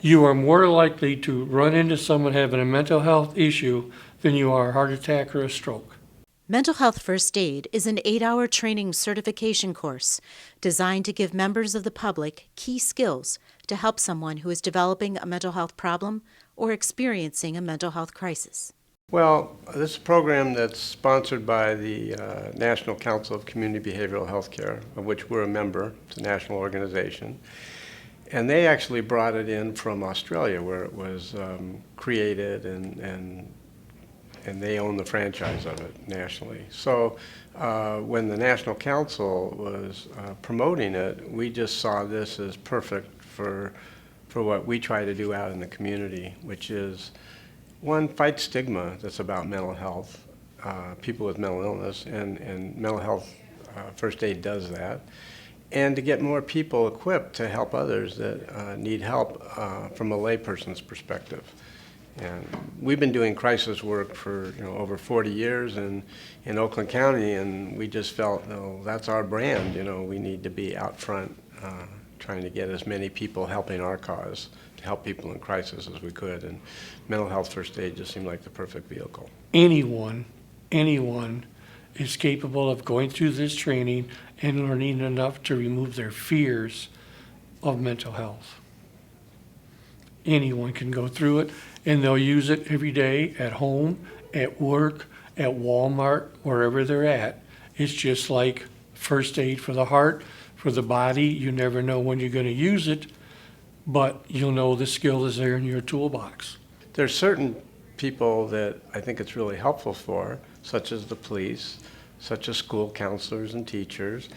you are more likely to run into someone having a mental health issue than you are a heart attack or a stroke. Mental Health First Aid is an 8-hour training certification course designed to give members of the public key skills to help someone who is developing a mental health problem or experiencing a mental health crisis. Well, this is a program that's sponsored by the National Council of Community Behavioral Healthcare, of which we're a member. It's a national organization. And they actually brought it in from Australia, where it was created, and they own the franchise of it nationally. So when the National Council was promoting it, we just saw this as perfect for what we try to do out in the community, which is, one, fight stigma that's about mental health, people with mental illness, and mental health first aid does that. And to get more people equipped to help others that need help from a layperson's perspective. And we've been doing crisis work for over 40 years in Oakland County, and we just felt, no, that's our brand. We need to be out front trying to get as many people helping our cause to help people in crisis as we could. And mental health first aid just seemed like the perfect vehicle. Anyone is capable of going through this training and learning enough to remove their fears of mental health. Anyone can go through it, and they'll use it every day at home, at work, at Walmart, wherever they're at. It's just like first aid for the heart, for the body. You never know when you're going to use it, but you'll know the skill is there in your toolbox. There's certain people that I think it's really helpful for, such as the police, such as school counselors and teachers,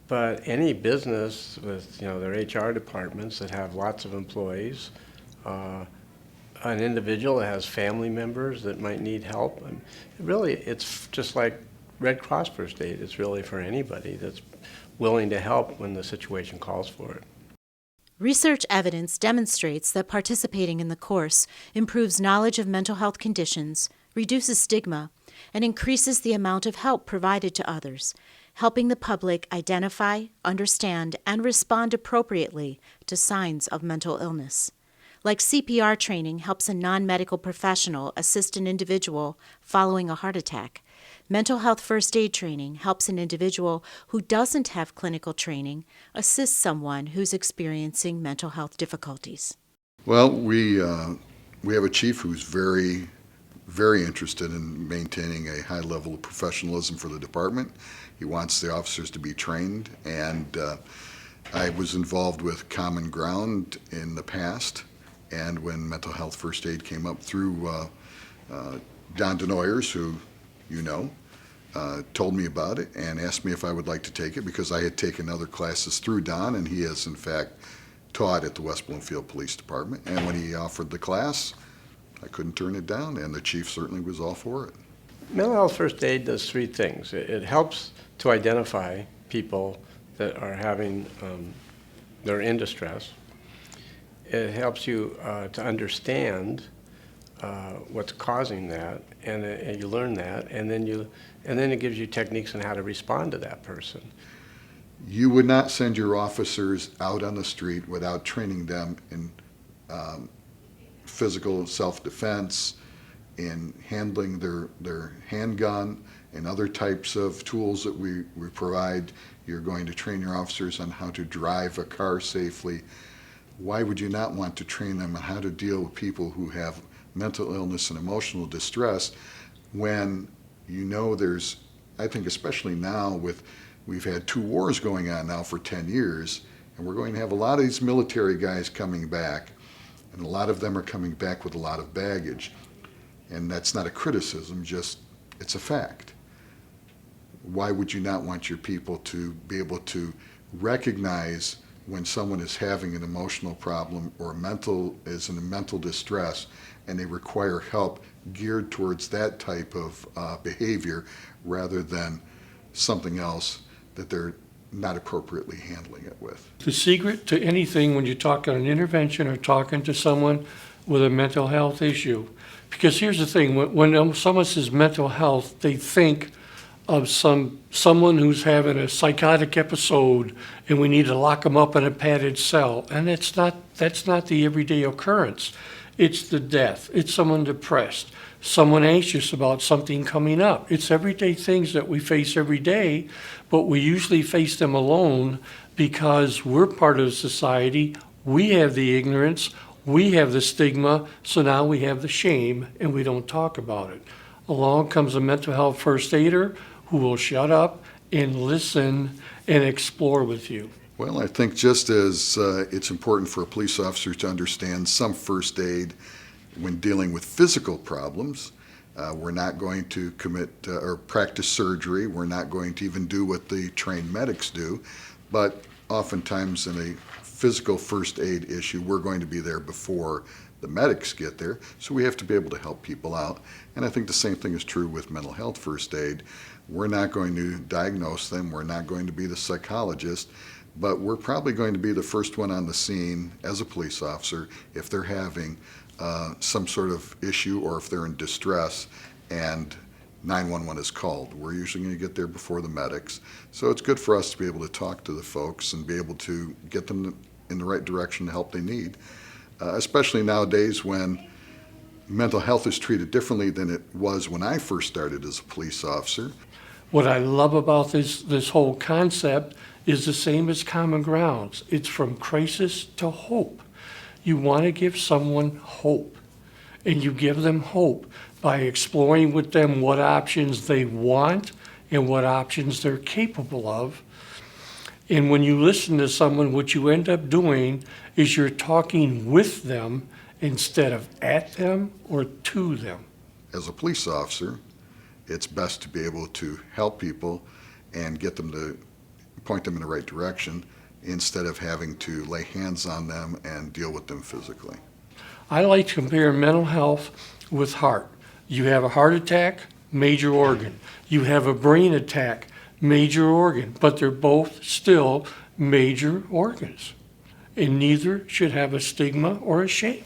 but any business with their HR departments that have lots of employees, an individual that has family members that might need help. And really, it's just like Red Cross First Aid. It's really for anybody that's willing to help when the situation calls for it. Research evidence demonstrates that participating in the course improves knowledge of mental health conditions, reduces stigma, and increases the amount of help provided to others, helping the public identify, understand, and respond appropriately to signs of mental illness. Like CPR training helps a non-medical professional assist an individual following a heart attack, mental health first aid training helps an individual who doesn't have clinical training assist someone who's experiencing mental health difficulties. Well, we have a chief who's very, very interested in maintaining a high level of professionalism for the department. He wants the officers to be trained, and I was involved with Common Ground in the past, and when mental health first aid came up through Don Denoyers, who told me about it and asked me if I would like to take it because I had taken other classes through Don, and he has in fact taught at the West Bloomfield Police Department. And when he offered the class, I couldn't turn it down, and the chief certainly was all for it. Mental health first aid does three things. It helps to identify people that are having, they're in distress. It helps you to understand what's causing that, and you learn that, and then it gives you techniques on how to respond to that person. You would not send your officers out on the street without training them in physical self-defense, in handling their handgun, and other types of tools that we provide. You're going to train your officers on how to drive a car safely. Why would you not want to train them on how to deal with people who have mental illness and emotional distress when there's, I think especially now we've had 2 wars going on now for 10 years, and we're going to have a lot of these military guys coming back, and a lot of them are coming back with a lot of baggage. And that's not a criticism, just it's a fact. Why would you not want your people to be able to recognize when someone is having an emotional problem or is in a mental distress and they require help geared towards that type of behavior rather than something else that they're not appropriately handling it with? The secret to anything when you talk on an intervention or talking to someone with a mental health issue, because here's the thing, when someone says mental health, they think of someone who's having a psychotic episode and we need to lock them up in a padded cell. And that's not the everyday occurrence. It's the death. It's someone depressed, someone anxious about something coming up. It's everyday things that we face every day, but we usually face them alone because we're part of society. We have the ignorance, we have the stigma, so now we have the shame and we don't talk about it. Along comes a mental health first aider who will shut up and listen and explore with you. Well, I think just as it's important for a police officer to understand some first aid when dealing with physical problems, we're not going to commit or practice surgery. We're not going to even do what the trained medics do. But oftentimes in a physical first aid issue, we're going to be there before the medics get there. So we have to be able to help people out. And I think the same thing is true with mental health first aid. We're not going to diagnose them. We're not going to be the psychologist. But we're probably going to be the first one on the scene as a police officer if they're having some sort of issue or if they're in distress and 911 is called. We're usually going to get there before the medics. So it's good for us to be able to talk to the folks and be able to get them in the right direction, the help they need, especially nowadays when mental health is treated differently than it was when I first started as a police officer. What I love about this whole concept is the same as Common Grounds. It's from crisis to hope. You want to give someone hope, and you give them hope by exploring with them what options they want and what options they're capable of. And when you listen to someone, what you end up doing is you're talking with them instead of at them or to them. As a police officer, it's best to be able to help people and get them to point them in the right direction instead of having to lay hands on them and deal with them physically. I like to compare mental health with heart. You have a heart attack, major organ. You have a brain attack, major organ, but they're both still major organs. And neither should have a stigma or a shame.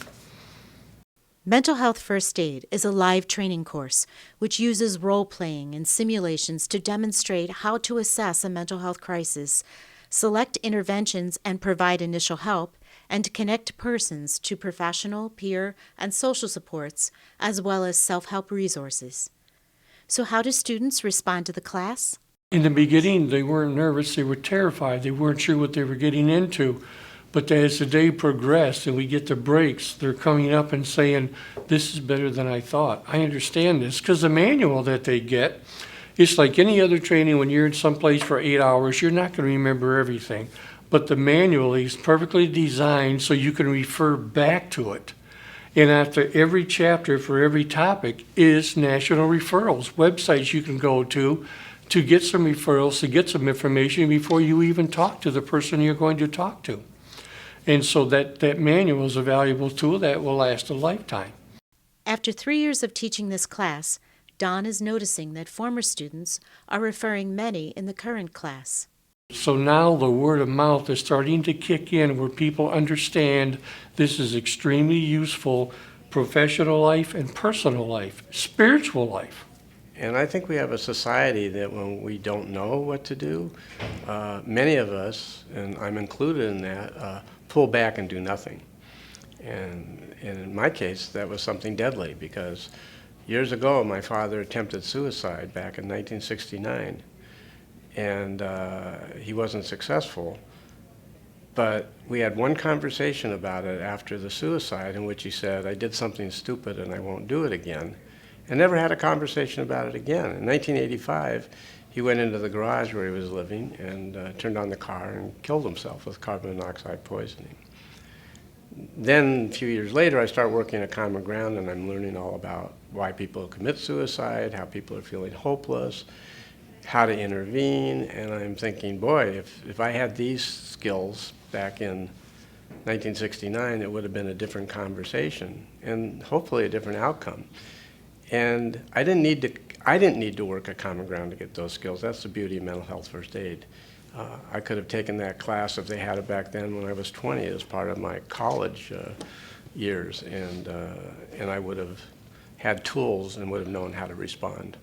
Mental Health First Aid is a live training course which uses role-playing and simulations to demonstrate how to assess a mental health crisis, select interventions and provide initial help, and connect persons to professional, peer, and social supports, as well as self-help resources. So how do students respond to the class? In the beginning, they weren't nervous, they were terrified, they weren't sure what they were getting into. But as the day progressed and we get the breaks, they're coming up and saying, this is better than I thought. I understand this, because the manual that they get, it's like any other training. When you're in some place for 8 hours, you're not going to remember everything. But the manual is perfectly designed so you can refer back to it. And after every chapter for every topic is national referrals, websites you can go to get some referrals, to get some information before you even talk to the person you're going to talk to. And so that manual is a valuable tool that will last a lifetime. After 3 years of teaching this class, Don is noticing that former students are referring many in the current class. So now the word of mouth is starting to kick in where people understand this is extremely useful, professional life and personal life, spiritual life. And I think we have a society that when we don't know what to do, many of us, and I'm included in that, pull back and do nothing. And in my case, that was something deadly because years ago, my father attempted suicide back in 1969. And he wasn't successful. But we had one conversation about it after the suicide in which he said, I did something stupid and I won't do it again. And never had a conversation about it again. In 1985, he went into the garage where he was living and turned on the car and killed himself with carbon monoxide poisoning. Then, a few years later, I start working at Common Ground and I'm learning all about why people commit suicide, how people are feeling hopeless, how to intervene, and I'm thinking, boy, if I had these skills back in 1969, it would have been a different conversation and hopefully a different outcome. And I didn't need to work at Common Ground to get those skills. That's the beauty of mental health first aid. I could have taken that class if they had it back then when I was 20 as part of my college years, and I would have had tools and would have known how to respond.